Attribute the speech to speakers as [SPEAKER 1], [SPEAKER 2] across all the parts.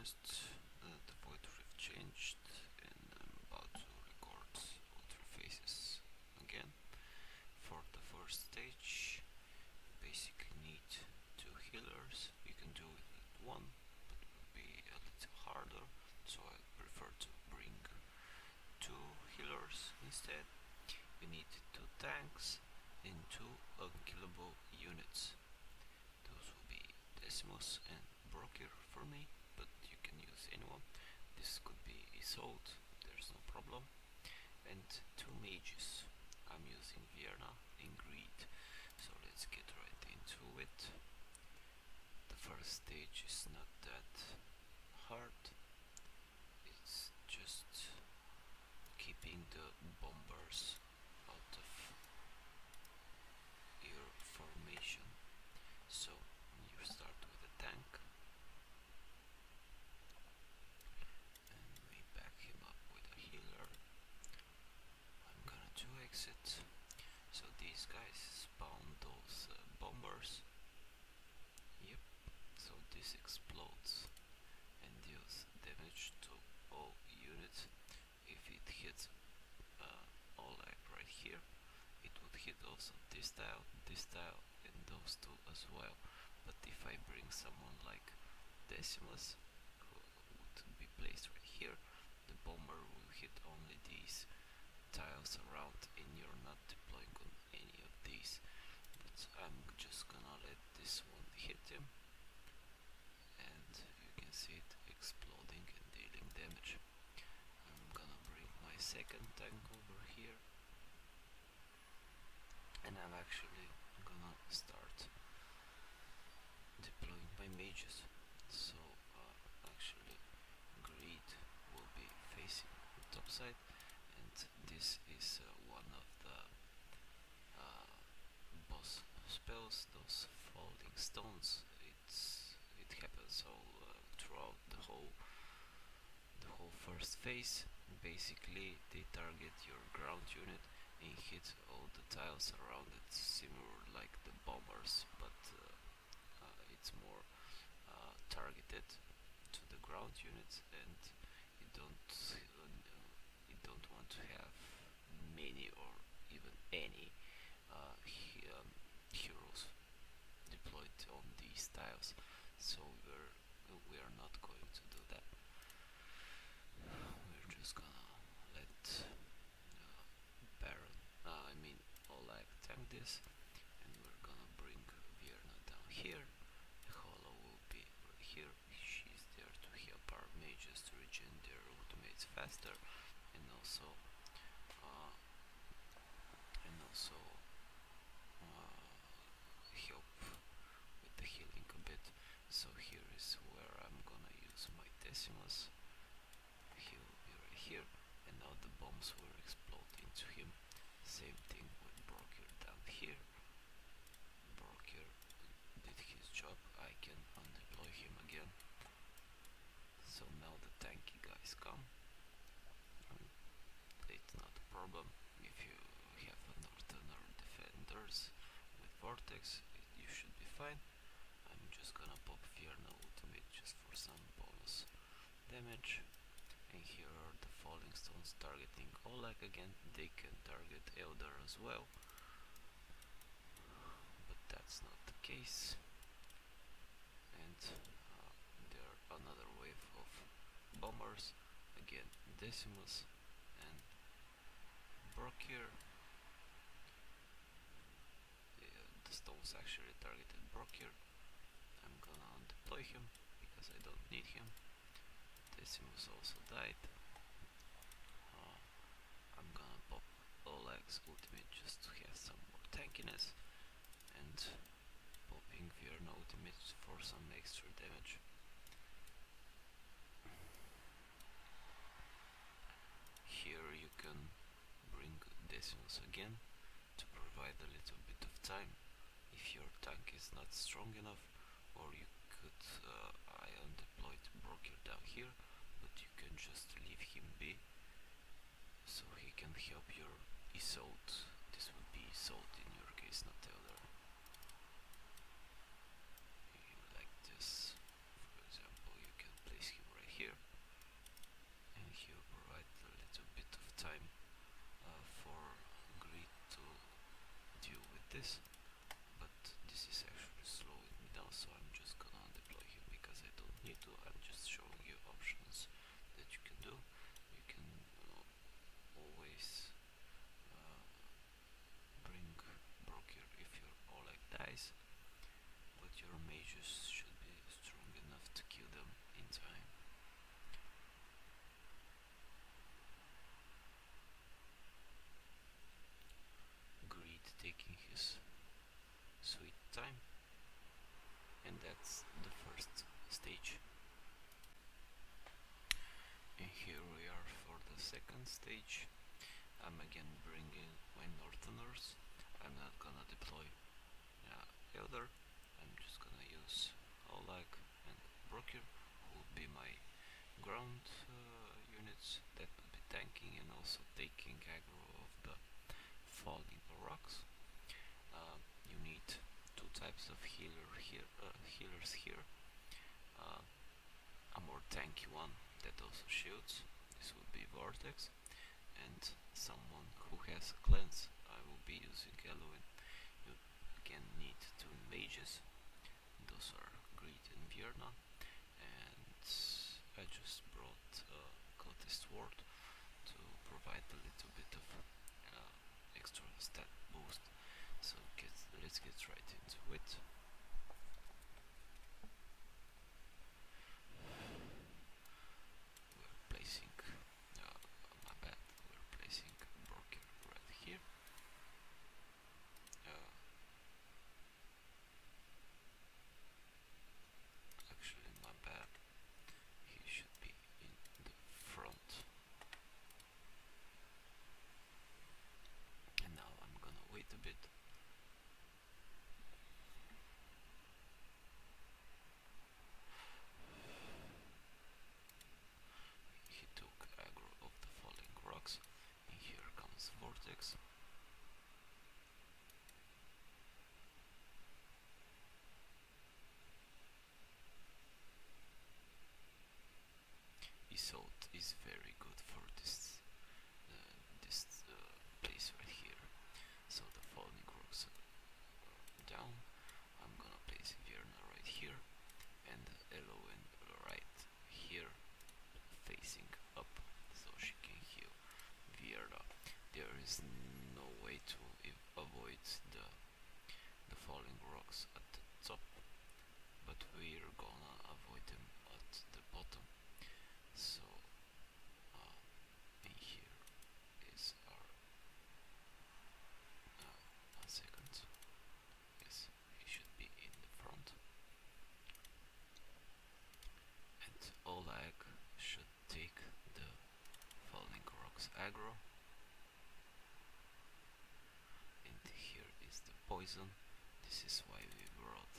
[SPEAKER 1] honest, the void rift changed, and I'm about to record all three phases again. For the first stage, you basically need two healers. You can do it with one, but it will be a little harder, so I prefer to bring two healers instead. You need two tanks and two unkillable units. Those will be Decimus and Brokir for me, but you can use anyone. This could be Isolde, there's no problem. And two mages. I'm using Vienna and Greed, so let's get right into it. The first stage is not that hard, it's just keeping the bombers out of your formation. So you start with a tank and we back him up with a healer. I'm gonna 2-exit. So these guys spawn those bombers. Yep, so this explodes and deals damage to all units. If it hits Oleg right here, it would hit also this tile, and those two as well. But if I bring someone like Decimus, who would be placed right here, the bomber will hit only these tiles around and you're not deploying on any of these. But I'm just gonna let this one hit him, and you can see it exploding and dealing damage. I'm gonna bring my second tank over here, and I'm actually gonna start deploying my mages. So actually Greed will be facing the top side, and this is one of the boss spells, those falling stones. It happens all throughout the whole first phase. Basically they target your ground unit and hit all the tiles around it, similar like the bombers, but it's more targeted to the ground units, and you don't want to have many or even any heroes deployed on these tiles. So we are not going to do that. We're just gonna let Baron, Oleg tank this, and we're gonna bring Vienna down here. The Hollow will be right here. She's there to help our mages to regen their ultimates faster, and also uh, help with the healing a bit. So here is where I'm gonna use my Decimus. He will be right here, and now the bombs will explode into him. Same thing with Brokir down here. Brokir did his job, I can undeploy him again. So now the tanky guys come. It's not a problem if you have a Northerner defenders with Vortex, you should be fine. I'm just gonna pop Vienna ultimate just for some bonus damage. And here are the falling stones targeting Oleg again. They can target Elder as well, but that's not the case. And there are another wave of bombers, again Decimus and Brokir. The stones actually targeted Brokir. I'm gonna deploy him because I don't need him. Decimus also died. I'm gonna pop Oleg's ultimate just to have some more tankiness, and popping Vienna ultimate for some extra damage. Here you can bring Decimus again to provide a little bit of time if your tank is not strong enough, or you could I undeployed Brokir down here, but you can just leave him be so he can help your Isolde. This would be Isolde in your case, not Elder. Like this, for example, you can place him right time, and that's the first stage. And here we are for the second stage. I'm again bringing my Northerners. I'm not gonna deploy Elder. I'm just gonna use Olag and Broker, who will be my ground units that will be tanking and also taking aggro of the falling rocks. You need two types of healers here. A more tanky one that also shields. This would be Vortex, and someone who has cleanse. I will be using Eloin. You again need two mages. Those are Greed and Vierna, and I just brought Cultist Ward to provide a little bit of extra stat boost. So let's get right into it. We're placing, my bad, we're placing Broker right here. Actually, my bad, he should be in the front. And now I'm gonna wait a bit. He took aggro of the falling rocks, and here comes Vortex. Isolt is very good for this place right here. So the falling rocks down. I'm gonna place Vierna right here and Eloin right here, facing up, so she can heal Vierna. There is no way to avoid the falling rocks at the top, but we're gonna avoid them at the bottom. So in here is our 1 second. Yes, he should be in the front, and Olag should take the falling rocks aggro. And here is the poison. This is why we brought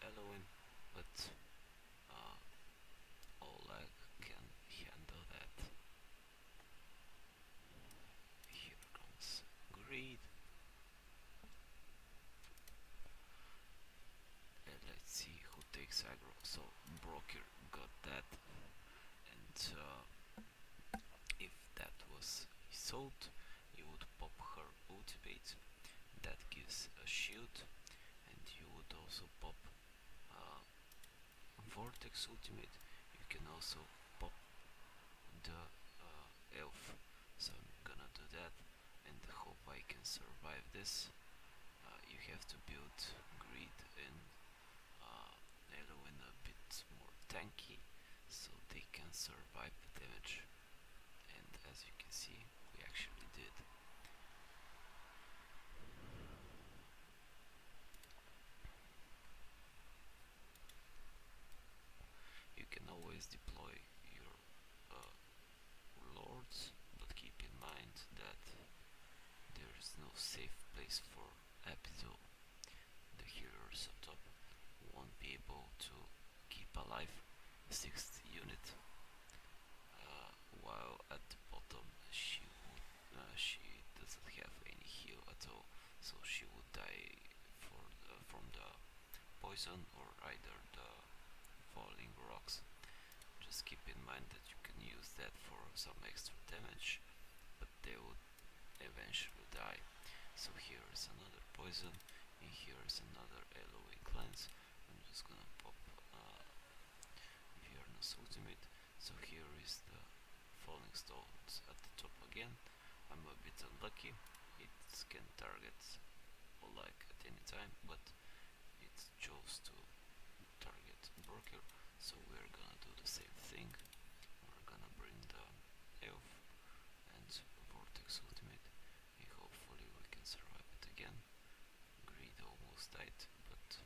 [SPEAKER 1] Eloin, but Olag can handle that. Here comes Greed. And let's see who takes aggro. So Broker got that, and if that was Isolt, you would pop her ultimate. That gives a shield, and you would also pop Vortex ultimate. You can also pop the elf. So I'm gonna do that and hope I can survive this. You have to build Greed and Eloin a bit more tanky so they can survive the damage, and as you can see, we actually did. You can always deploy your lords, but keep in mind that there is no safe place for Abito. The healers up top won't be able to keep alive 6th unit, while at the bottom she doesn't have any heal at all, so she would die from the poison or either the falling rocks. Just keep in mind that you can use that for some extra damage, but they would eventually die. So here is another poison, and here is another Eloin cleanse. I'm just gonna pop Vierna's ultimate. So here is the falling stones at the top again. I'm a bit unlucky. It can target Oleg at any time, but it chose to target Broker. So we're gonna do the same thing. We're gonna bring the elf and Vortex ultimate, and hopefully we can survive it again. Greed almost died, but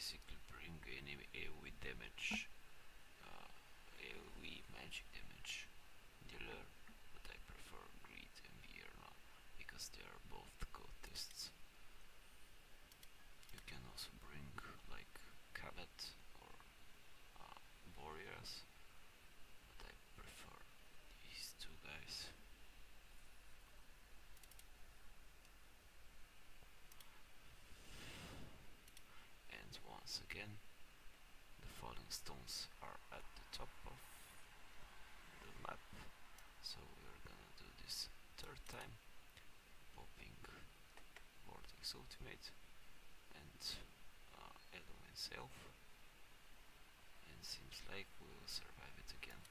[SPEAKER 1] basically bring any AoE damage, AoE magic damage dealer, but I prefer Greed and Vierna because they are both cultists. You can also bring like Cabot or Boreas, but I prefer these two guys. And once again, the falling stones are at the top of the map, so we're gonna do this third time, popping Vortex Ultimate and Element Self, and seems like we will survive it again.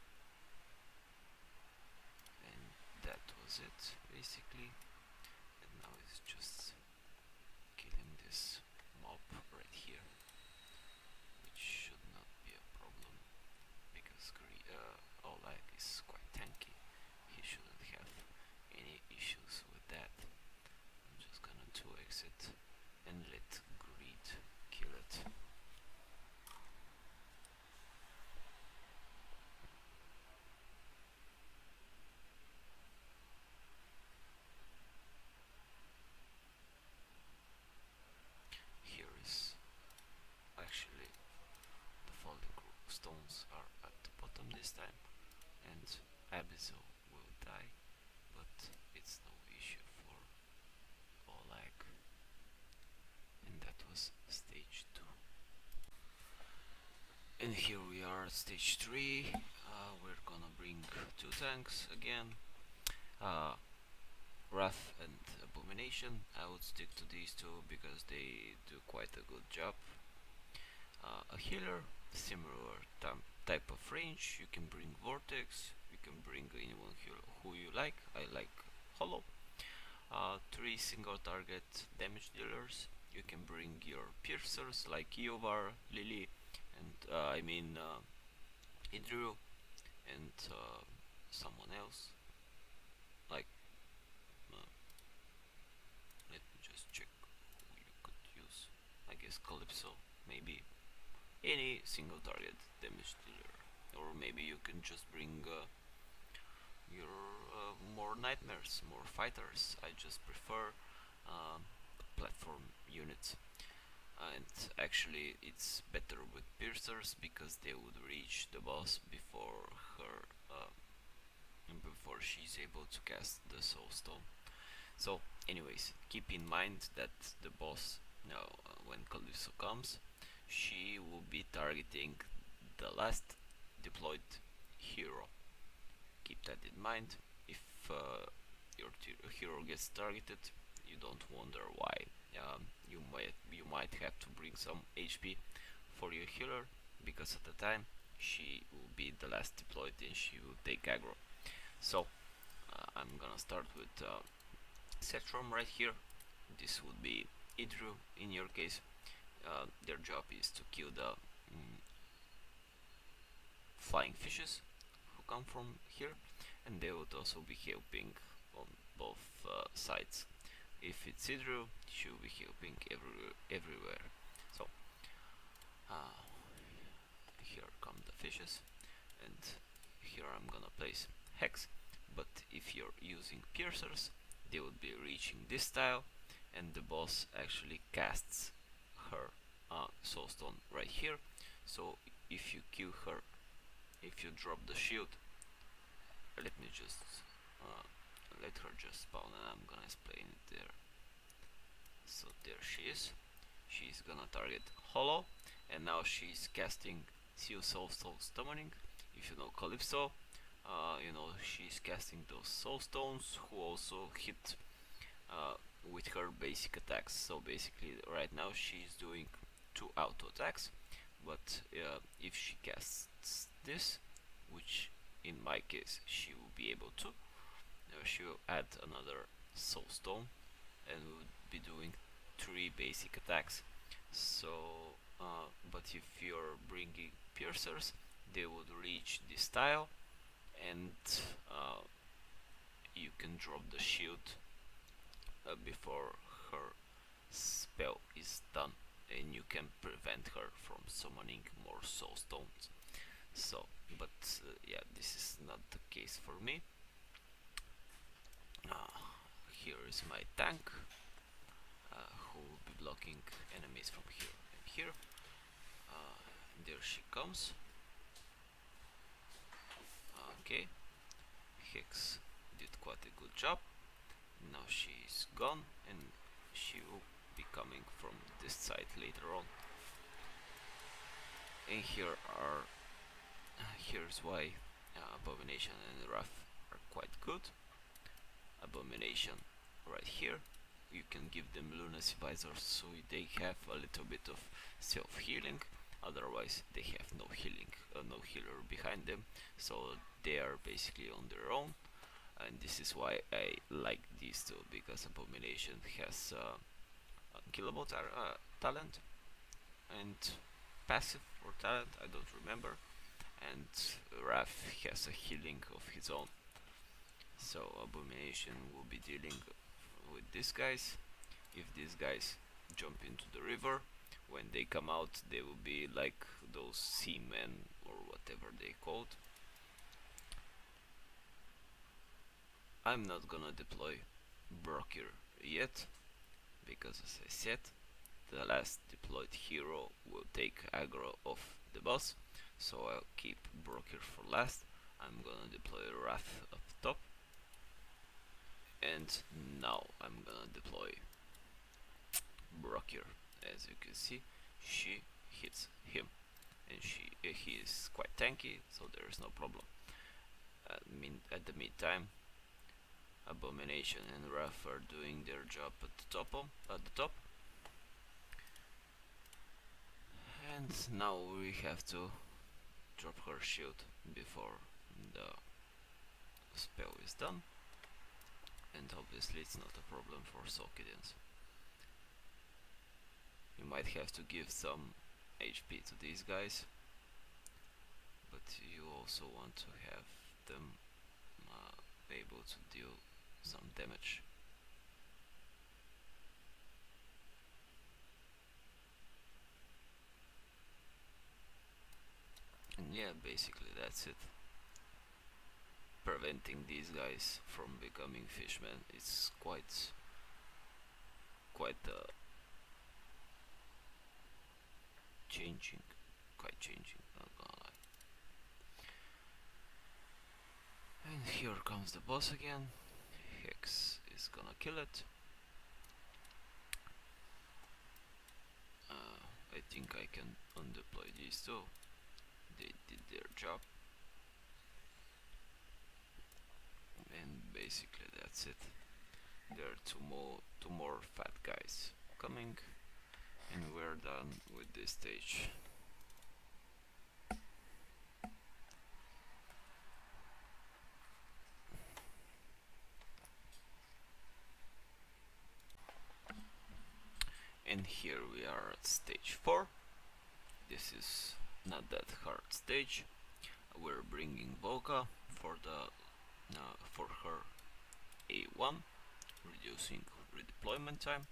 [SPEAKER 1] And that was it basically, and now it's just killing this mob right here, which should not be a problem because Oleg is quite tanky. He shouldn't have any issues with that. I'm just gonna 2x it and let Greed kill it. Here is actually the falling stones are at the bottom this time, and Abyssal will die, but it's no issue for Oleg. And that was stage 2. And here we are at stage 3. We're gonna bring 2 tanks again. Wrath and Abomination. I would stick to these two because they do quite a good job. A healer, similar type of range. You can bring Vortex, you can bring anyone who you like. I like Hollow. 3 single target damage dealers. You can bring your piercers like Iovar, Lily, and Idru, and someone else. Like, let me just check who you could use. I guess Calypso, maybe. Any single target damage dealer, or maybe you can just bring your more nightmares, more fighters. I just prefer platform units, and actually it's better with piercers because they would reach the boss before her before she's able to cast the soul stone. So anyways, keep in mind that the boss, now when Calypso comes, she will be targeting the last deployed hero. Keep that in mind. If your hero gets targeted, you don't wonder why. You might have to bring some HP for your healer because at the time she will be the last deployed and she will take aggro. So I'm gonna start with Setrom right here. This would be Idru in your case. Their job is to kill the flying fishes who come from here, and they would also be helping on both sides. If it's Idru, she will be helping everywhere. So here come the fishes, and here I'm gonna place Hex, but if you're using piercers, they would be reaching this tile, and the boss actually casts her soulstone right here. So if you kill her, if you drop the shield, let me just let her just spawn, and I'm gonna explain it there. So there she is. She's gonna target Hollow, and now she's casting Seal Soulstone Summoning. If you know Calypso, you know she's casting those soulstones who also hit with her basic attacks. So basically right now she's doing 2 auto attacks, but if she casts this, which in my case she will be able to, she will add another soulstone and would be doing 3 basic attacks. So but if you're bringing piercers, they would reach this tile, and you can drop the shield before her spell is done, and you can prevent her from summoning more soul stones. So, but yeah, this is not the case for me. Here is my tank, who will be blocking enemies from here and here. There she comes. Okay, Hex did quite a good job. Now she's gone, and she will be coming from this side later on. And here's why Abomination and Wrath are quite good. Abomination right here, you can give them lunacy visors so they have a little bit of self-healing, otherwise they have no healer behind them, so they are basically on their own. And this is why I like these two, because Abomination has unkillable talent and passive or talent, I don't remember, and Wrath has a healing of his own. So Abomination will be dealing with these guys. If these guys jump into the river, when they come out they will be like those seamen or whatever they called. I'm not gonna deploy Brokir yet, because as I said, the last deployed hero will take aggro off the boss, so I'll keep Brokir for last. I'm gonna deploy Wrath up top, and now I'm gonna deploy Brokir. As you can see, she hits him, and he is quite tanky, so there is no problem. At the meantime, Abomination and Wrath are doing their job at the top. And now we have to drop her shield before the spell is done. And obviously it's not a problem for Solkidens. You might have to give some HP to these guys, but you also want to have them able to deal some damage. And yeah, basically that's it. Preventing these guys from becoming fishmen is quite changing, not gonna lie. And here comes the boss again. Hex is gonna kill it. I think I can undeploy these two. They did their job. And basically that's it. There are two more fat guys coming, and we're done with this stage. And here we are at stage 4. This is not that hard stage. We're bringing Volka for her A1, reducing redeployment time.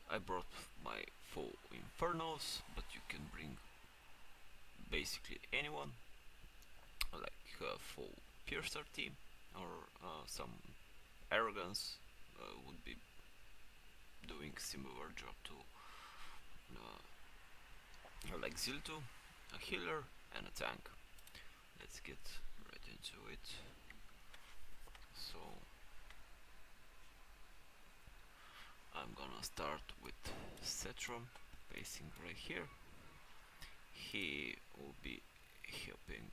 [SPEAKER 1] I brought my full Infernos, but you can bring basically anyone, like a full Piercer team, or some Arrogance would be doing similar job to like Ziltu, a healer and a tank. Let's get right into it. So I'm gonna start with Cetron, facing right here. He will be helping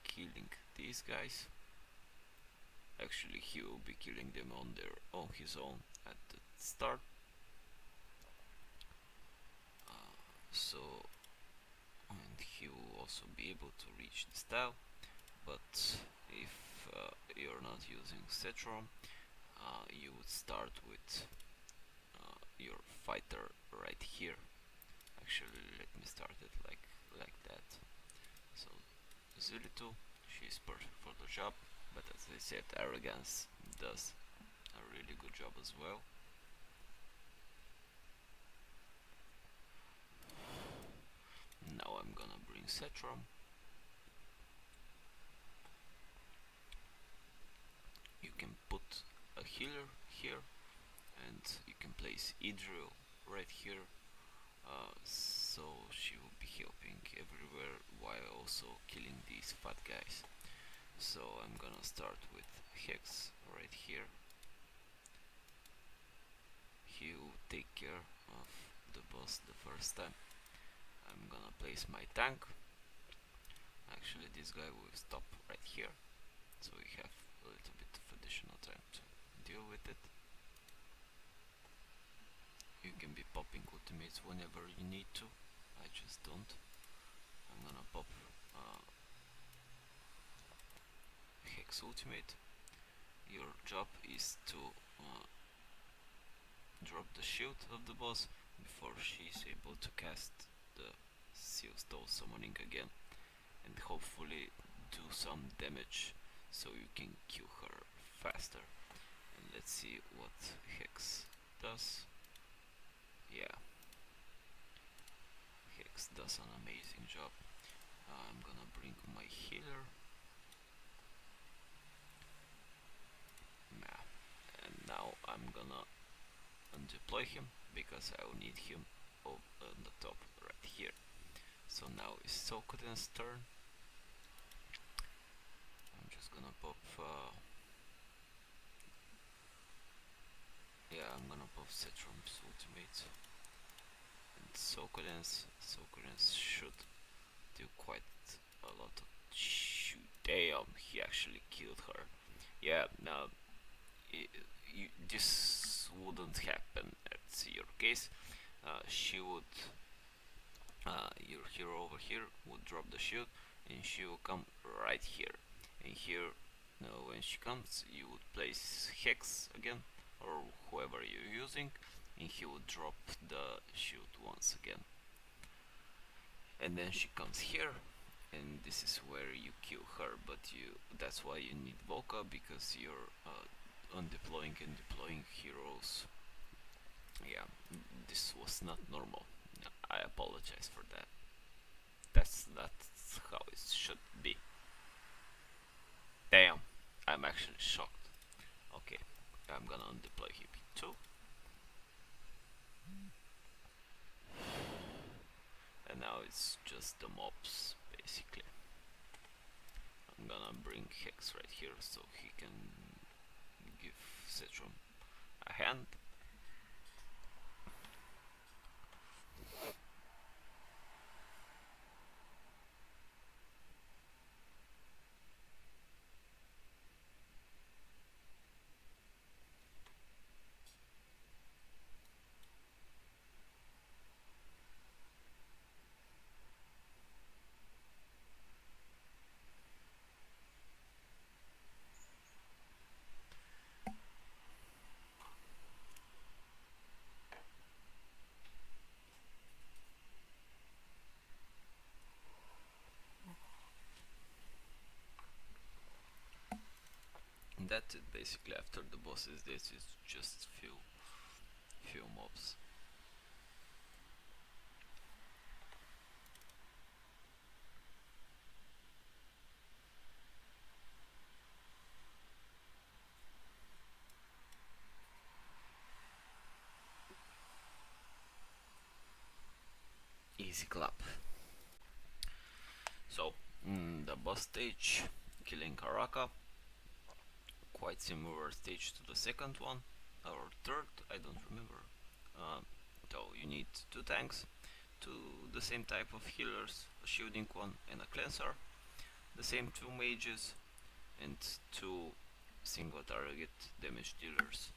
[SPEAKER 1] killing these guys. Actually, he will be killing them on his own at the start. And he will also be able to reach the style. But if you're not using Cetron, you would start with your fighter right here. Actually, let me start it like that. So Zilitu, she's perfect for the job, but as I said, Arrogance does a really good job as well. Cetrum. You can put a healer here, and you can place Idril right here, so she will be helping everywhere while also killing these fat guys. So I'm gonna start with Hex right here. He will take care of the boss the first time. I'm gonna place my tank. Actually, this guy will stop right here, so we have a little bit of additional time to deal with it. You can be popping ultimates whenever you need to. I just don't. I'm gonna pop Hex ultimate. Your job is to drop the shield of the boss before she's able to cast the Seal Stole summoning again, and hopefully do some damage so you can kill her faster. And let's see what Hex does. Yeah, Hex does an amazing job. I'm gonna bring my healer. Nah. And now I'm gonna undeploy him because I will need him on the top right here. So now it's Sokoden's turn. I'm just gonna pop I'm gonna pop Cetrum's ultimate. And Sokoden's should do quite a lot of shoot. Damn, he actually killed her. Yeah, now this wouldn't happen at your case. She would, your hero over here would drop the shield, and she will come right here. And here, now when she comes, you would place Hex again, or whoever you're using, and he would drop the shield once again. And then she comes here, and this is where you kill her, but that's why you need Volca, because you're undeploying and deploying heroes. Yeah, this was not normal. I apologize for that. That's how it should be. Damn, I'm actually shocked. Okay, I'm gonna undeploy him too. And now it's just the mobs, basically. I'm gonna bring Hex right here so he can give Cetrum a hand. And that's it basically. After the bosses, this is just few mobs. Easy clap. So, the boss stage, killing Karaka. Quite similar stage to the second one, or third, I don't remember. So you need two tanks, the same type of healers, a shielding one and a cleanser, the same two mages, and two single target damage dealers,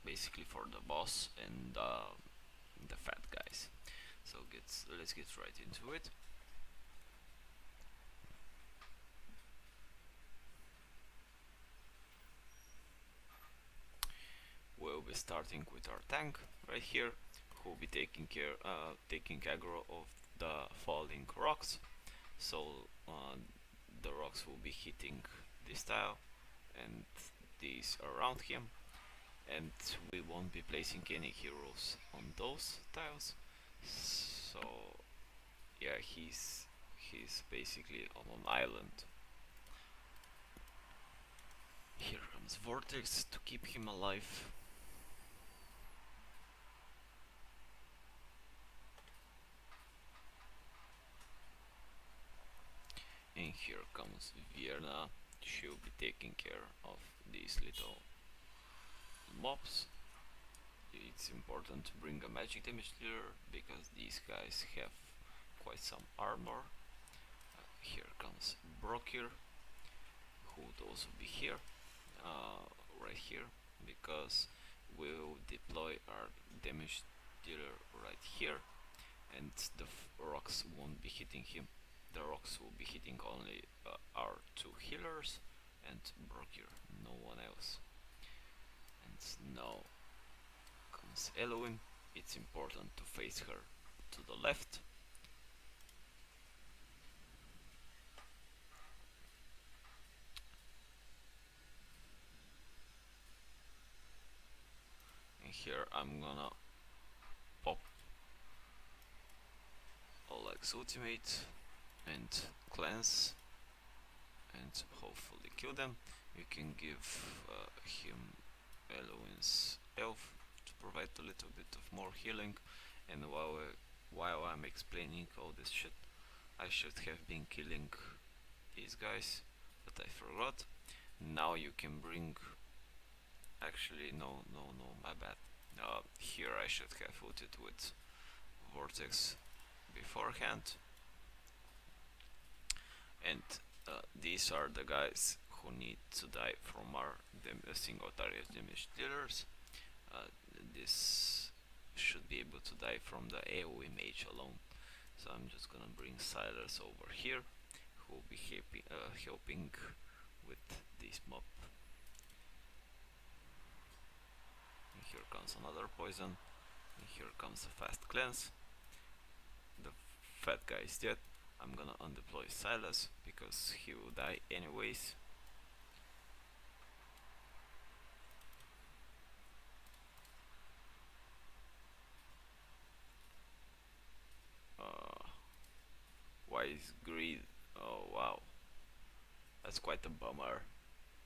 [SPEAKER 1] basically for the boss and the fat guys. So let's get right into it. We'll be starting with our tank right here, who will be taking aggro of the falling rocks. So the rocks will be hitting this tile and these around him, and we won't be placing any heroes on those tiles. So yeah, he's He's basically on an island. Here comes Vortex to keep him alive. And here comes Vierna. She'll be taking care of these little mobs. It's important to bring a magic damage dealer because these guys have quite some armor. Here comes Brokir, who would also be here, right here, because we'll deploy our damage dealer right here, and the rocks won't be hitting him. The rocks will be hitting only our two healers and Brokir, no one else. And now comes Eloin. It's important to face her to the left. And here I'm gonna pop Oleg's ultimate and cleanse and hopefully kill them. You can give him Eloin's elf to provide a little bit of more healing. And while I'm explaining all this shit, I should have been killing these guys, but I forgot. Now you can bring. Actually, no, my bad. Here I should have ulted with Vortex beforehand. And these are the guys who need to die from our single target damage dealers. This should be able to die from the AoE mage alone. So I'm just gonna bring Silas over here, who will be helping with this mob. And here comes another poison, and here comes a fast cleanse. The fat guy is dead. I'm gonna undeploy Silas because he will die anyways. Why is greed? Oh wow, that's quite a bummer.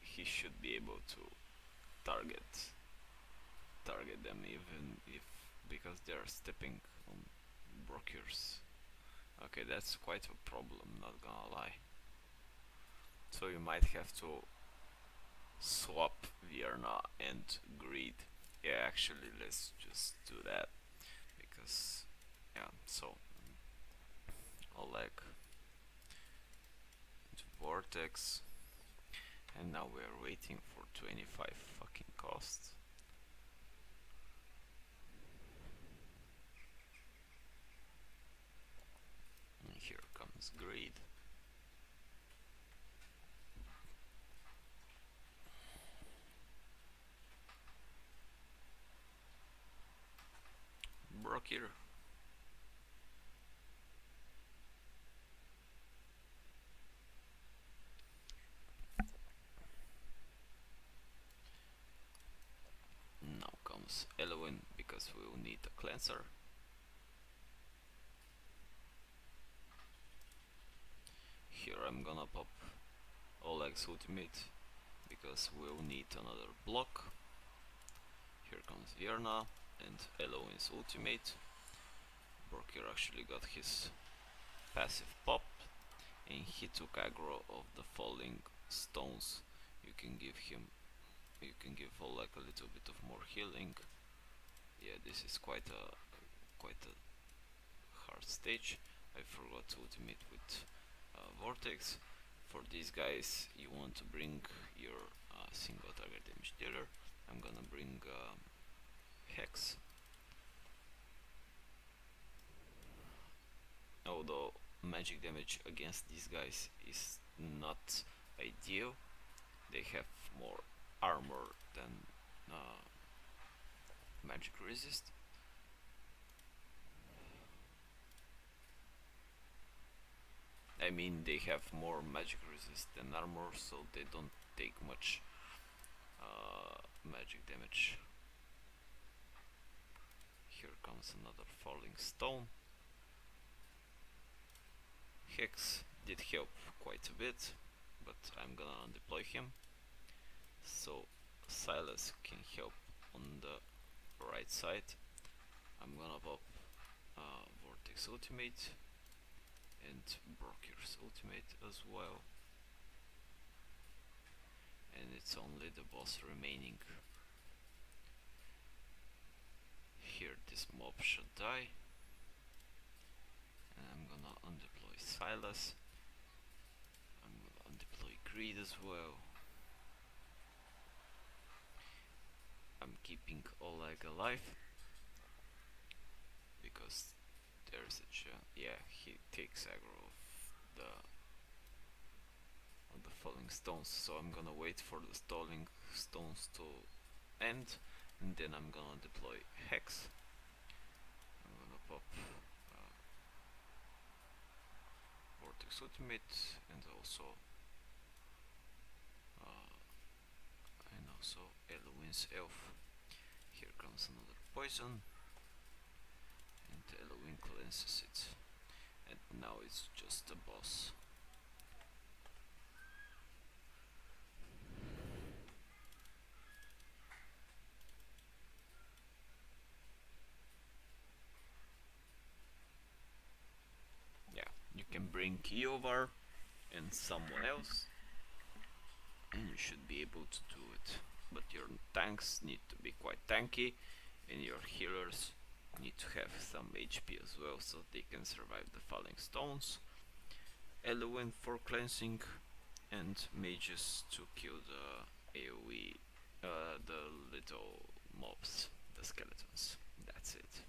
[SPEAKER 1] He should be able to target them even if because they're stepping on Brokers. Okay, that's quite a problem, not gonna lie. So you might have to swap Vierna and Greed. Yeah, actually, let's just do that because, yeah. So Oleg into Vortex, and now we're waiting for 25 fucking costs. And here comes Greed. Brokir. Now comes Eloin because we will need a cleanser. Here I'm gonna pop Oleg's ultimate because we'll need another block. Here comes Vierna and Eloin's ultimate. Brokir actually got his passive pop, and he took aggro of the falling stones. You can give Oleg a little bit of more healing. Yeah, this is quite a hard stage. I forgot to ultimate with Vortex. For these guys, you want to bring your single target damage dealer. I'm gonna bring Hex. Although magic damage against these guys is not ideal, they have more armor than magic resist. I mean, they have more magic resist than armor, so they don't take much magic damage. Here comes another falling stone. Hex did help quite a bit, but I'm gonna deploy him so Silas can help on the right side. I'm gonna pop Vortex Ultimate and Broker's Ultimate as well, and it's only the boss remaining. Here this mob should die, and I'm gonna undeploy Silas. I'm gonna undeploy Greed as well. I'm keeping Oleg alive because there's a chance. Yeah, he takes aggro of the falling stones, so I'm gonna wait for the stalling stones to end, and then I'm gonna deploy Hex. I'm gonna pop Vortex Ultimate and also Eloin's Elf. Here comes another poison, and Eloin cleanses it, and now it's just a boss. Yeah, you can bring Kiovar and someone else, and you should be able to do it. But your tanks need to be quite tanky, and your healers need to have some HP as well so they can survive the falling stones. Eloin for cleansing, and mages to kill the AoE, the little mobs, the skeletons. That's it.